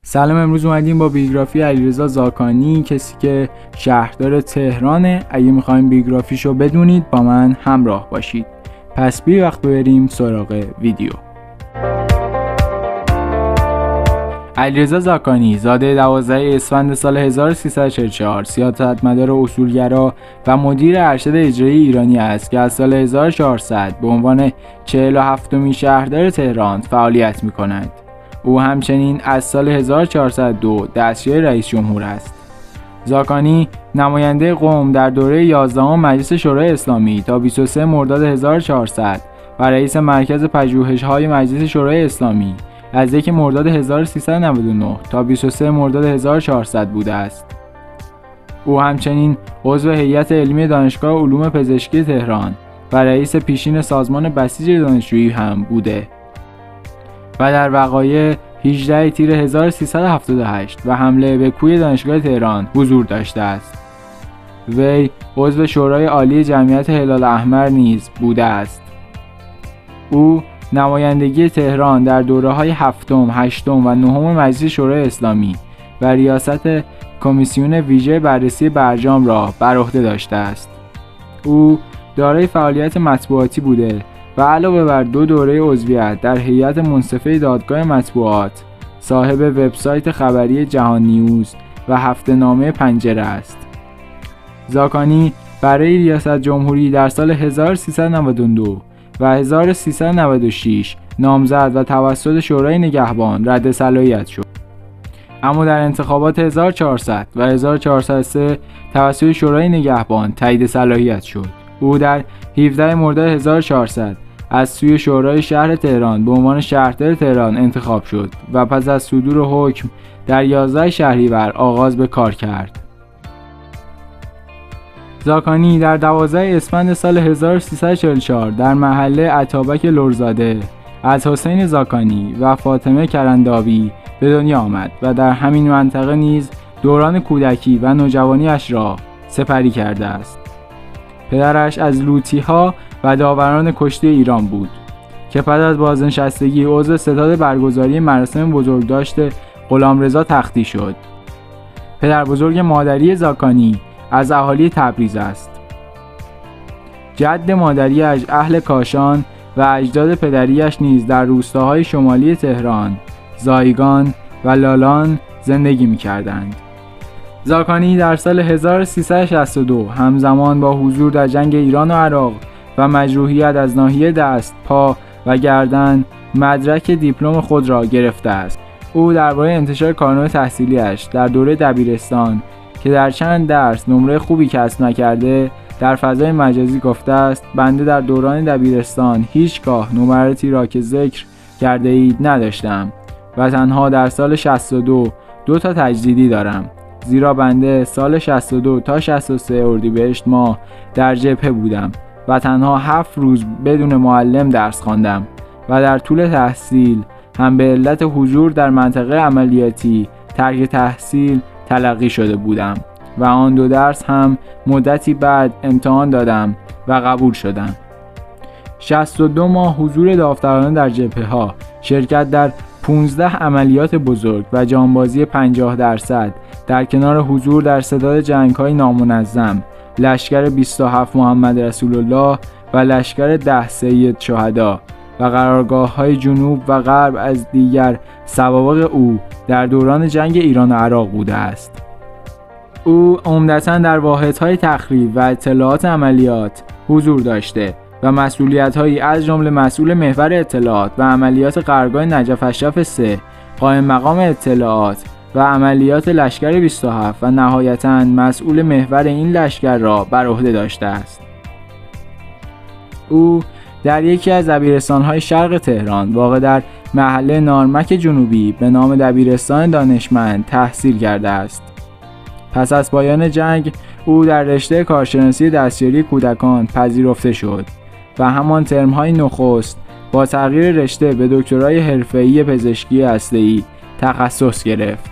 سلام، امروز اومدیم با بیوگرافی علیرضا زاکانی، کسی که شهردار تهرانه. اگه میخوایم بیوگرافیشو بدونید با من همراه باشید. پس بی وقت بریم سراغ ویدیو. علیرضا زاکانی زاده 12 اسفند سال 1344، سیاستمدار اصولگرا و مدیر ارشد اجرایی ایرانی است که از سال 1400 به عنوان 47مین شهردار تهران فعالیت می‌کند. او همچنین از سال 1402 دستیار رئیس جمهور است. زاکانی نماینده قم در دوره 11 مجلس شورای اسلامی تا 23 مرداد 1400 و رئیس مرکز پژوهش‌های مجلس شورای اسلامی از 1 مرداد 1399 تا 23 مرداد 1400 بوده است. او همچنین عضو هیئت علمی دانشگاه علوم پزشکی تهران و رئیس پیشین سازمان بسیج دانشجویی هم بوده و در وقایع 18 تیر 1378 و حمله به کوی دانشگاه تهران حضور داشته است. وی عضو شورای عالی جمعیت هلال احمر نیز بوده است. او نمایندگی تهران در دوره‌های 7م، 8م و 9م مجلس شورای اسلامی و ریاست کمیسیون ویژه بررسی برجام را بر عهده داشته است. او دارای فعالیت مطبوعاتی بوده و علاوه بر 2 دوره عضویت در هیئت منصفه دادگاه مطبوعات، صاحب وبسایت خبری جهان نیوز و هفته‌نامه پنجره است. زاکانی برای ریاست جمهوری در سال 1392 و 1396 نامزد و توسط شورای نگهبان رد صلاحیت شد. اما در انتخابات 1400 و 1403 توسط شورای نگهبان تایید صلاحیت شد. او در 17 مرداد 1400 از سوی شورای شهر تهران به عنوان شهردار تهران انتخاب شد و پس از صدور حکم در 11 شهریور آغاز به کار کرد. زاکانی در 12 اسفند سال 1344 در محله اتابک لرزاده از حسین زاکانی و فاطمه کرنداوی به دنیا آمد و در همین منطقه نیز دوران کودکی و نوجوانیش را سپری کرده است. پدرش از لوطی‌ها و داوران کشته ایران بود که پس از بازنشستگی عضو ستاد برگزاری مراسم بزرگداشت غلامرضا تختی شد. پدر بزرگ مادری زاکانی از اهالی تبریز است. جد مادریش اهل کاشان و اجداد پدریش نیز در روستاهای شمالی تهران، زایگان و لالان زندگی می‌کردند. زاکانی در سال 1362 همزمان با حضور در جنگ ایران و عراق و مجروحیت از ناحیه دست، پا و گردن مدرک دیپلم خود را گرفته است. او درباره انتشار کارنامه تحصیلیش در دوره دبیرستان که در چند درس نمره خوبی کسب نکرده در فضای مجازی گفته است: بنده در دوران دبیرستان هیچگاه نمراتی را که ذکر کرده اید نداشتم و تنها در سال 62 2 تا تجدیدی دارم، زیرا بنده سال 62 تا 63 اردیبهشت ماه در جبهه بودم و تنها 7 روز بدون معلم درس خواندم و در طول تحصیل هم به علت حضور در منطقه عملیاتی ترک تحصیل تلقی شده بودم و آن 2 درس هم مدتی بعد امتحان دادم و قبول شدم. 62 ماه حضور داوطلبانه در جبهه‌ها، شرکت در 15 عملیات بزرگ و جانبازی 50% در کنار حضور در ستاد جنگ‌های نامنظم، لشکر 27 محمد رسول الله و لشکر 10 سید شهدا و قرارگاه‌های جنوب و غرب از دیگر سوابق او در دوران جنگ ایران و عراق بوده است. او عمدتاً در واحدهای تخریب و اطلاعات عملیات حضور داشته و مسئولیت‌هایی از جمله مسئول محور اطلاعات و عملیات قرارگاه نجف اشرف 3، قائم مقام اطلاعات و عملیات لشکر 27 و نهایتاً مسئول محور این لشکر را بر عهده داشته است. او در یکی از دبیرستان‌های شرق تهران واقع در محله نارمک جنوبی به نام دبیرستان دانشمند تحصیل کرده است. پس از پایان جنگ او در رشته کارشناسی دستیاری کودکان پذیرفته شد و همان ترم‌های نخست با تغییر رشته به دکترای حرفه‌ای پزشکی هسته‌ای تخصص گرفت.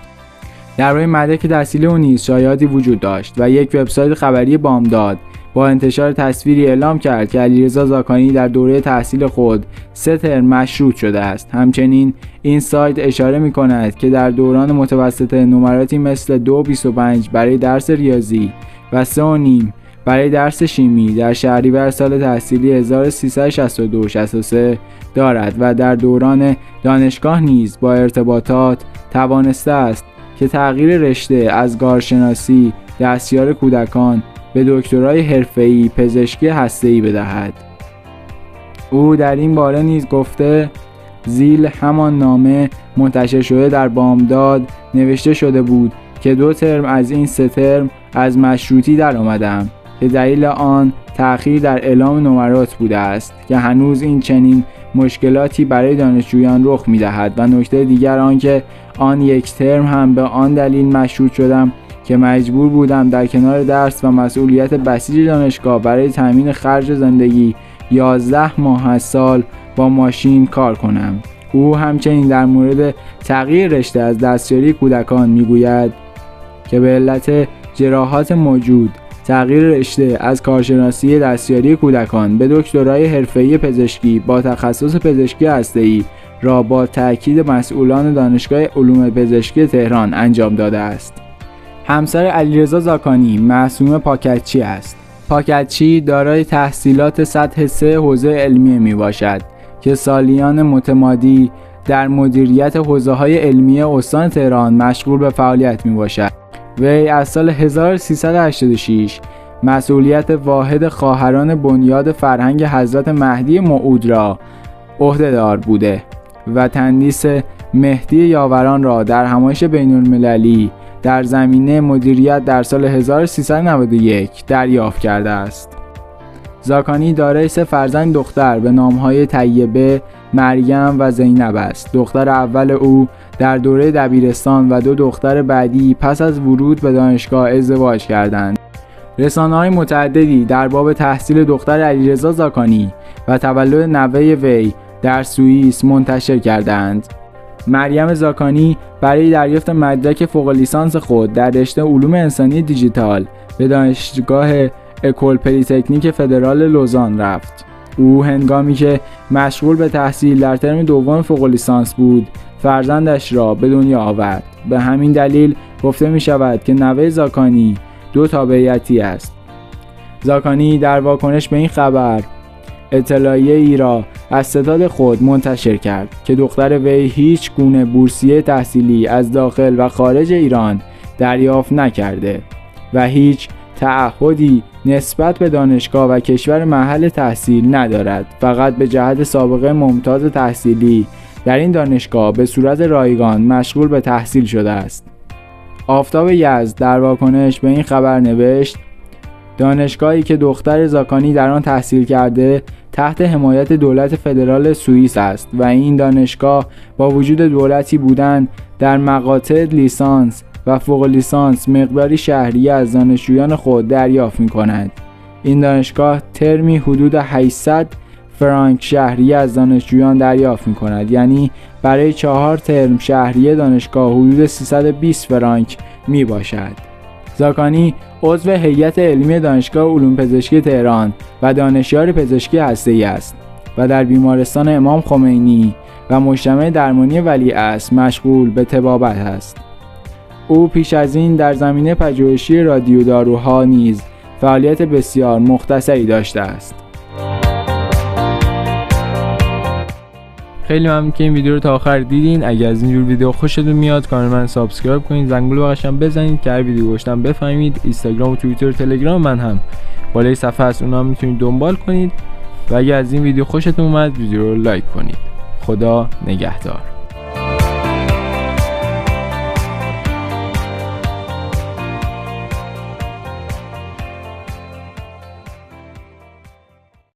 درباره مدرک تحصیلی او نیز شایعاتی وجود داشت و یک وبسایت خبری بامداد با انتشار تصویری اعلام کرد که علیرضا زاکانی در دوره تحصیل خود 3 ترم مشروط شده است. همچنین این سایت اشاره می‌کند که در دوران متوسطه نمراتی مثل 2.25 برای درس ریاضی و 3.5 برای درس شیمی در شهریور سال تحصیلی 1362-63 دارد و در دوران دانشگاه نیز با ارتباطات توانسته است که تغییر رشته از کارشناسی دستیار کودکان به دکترای حرفه‌ای پزشکی هسته‌ای بدهد. او در این باره نیز گفته زیل همان نامه منتشر شده در بامداد نوشته شده بود که 2 ترم از این 3 ترم از مشروطی در آمدم که دلیل آن تأخیر در اعلام نمرات بوده است که هنوز این چنین مشکلاتی برای دانشجویان رخ می‌دهد و نکته دیگر آنکه آن 1 ترم هم به آن دلیل مشروط شدم که مجبور بودم در کنار درس و مسئولیت بسیج دانشگاه برای تامین خرج زندگی 11 ماه از سال با ماشین کار کنم. او همچنین در مورد تغییر رشته از دستیاری کودکان میگوید که به علت جراحات موجود تغییر رشته از کارشناسی دستیاری کودکان به دکترای حرفه‌ای پزشکی با تخصص پزشکی هسته‌ای را با تأکید مسئولان دانشگاه علوم پزشکی تهران انجام داده است. همسر علیرضا زاکانی معصومه پاکتچی است. پاکتچی دارای تحصیلات سطح 3 حوزه علمیه می باشد که سالیان متمادی در مدیریت حوزه‌های علمی استان تهران مشغول به فعالیت می باشد. وی از سال 1386 مسئولیت واحد خواهران بنیاد فرهنگ حضرت مهدی موعود را عهده‌دار بوده و تندیس مهدی یاوران را در همایش بین‌المللی در زمینه مدیریت در سال 1391 دریافت کرده است. زاکانی دارای 3 فرزند دختر به نام‌های طیبه، مریم و زینب است. دختر اول او در دوره دبیرستان و 2 دختر بعدی پس از ورود به دانشگاه ازدواج کردند. رسانه‌های متعددی در باب تحصیل دختر علیرضا زاکانی و تولد نوه وی در سوئیس منتشر کردند. مریم زاکانی برای دریافت مدرک فوق لیسانس خود در رشته علوم انسانی دیجیتال به دانشگاه اکول پلی‌تکنیک فدرال لوزان رفت. او هنگامی که مشغول به تحصیل در ترم دوم فوق لیسانس بود، فرزندش را به دنیا آورد. به همین دلیل گفته می شود که نوه زاکانی 2 تابعیتی است. زاکانی در واکنش به این خبر اطلاعیه ای را از ستاد خود منتشر کرد که دختر وی هیچ گونه بورسیه تحصیلی از داخل و خارج ایران دریافت نکرده و هیچ تعهدی نسبت به دانشگاه و کشور محل تحصیل ندارد. فقط به جهت سابقه ممتاز تحصیلی در این دانشگاه به صورت رایگان مشغول به تحصیل شده است. آفتاب یزد در واکنش به این خبر نوشت دانشگاهی که دختر زاکانی در آن تحصیل کرده تحت حمایت دولت فدرال سوئیس است و این دانشگاه با وجود دولتی بودن در مقاطع لیسانس و فوق لیسانس مقداری شهریه از دانشجویان خود دریافت می-کند. این دانشگاه ترمی حدود 800 فرانک شهریه از دانشجویان دریافت می-کند، یعنی برای 4 ترم شهریه دانشگاه حدود 320 فرانک می باشد. زاکانی عضو هیئت علمی دانشگاه علوم پزشکی تهران و دانشیار پزشکی هسته‌ای است و در بیمارستان امام خمینی و مجتمع درمانی ولیعصر مشغول به طبابت است. او پیش از این در زمینه پژوهشی رادیوداروها نیز فعالیت بسیار مختصری داشته است. خیلی ممنون که این ویدیو رو تا آخر دیدین. اگر از اینجور ویدیو خوشتون میاد کانال من سابسکرایب کنید، زنگوله بغلش هم بزنید که هر ویدیو گذاشتم بفهمید. اینستاگرام و توییتر و تلگرام من هم بالای صفحه هست، اونها هم میتونید دنبال کنید. و اگر از این ویدیو خوشتون اومد ویدیو رو لایک کنید. خدا نگهدار.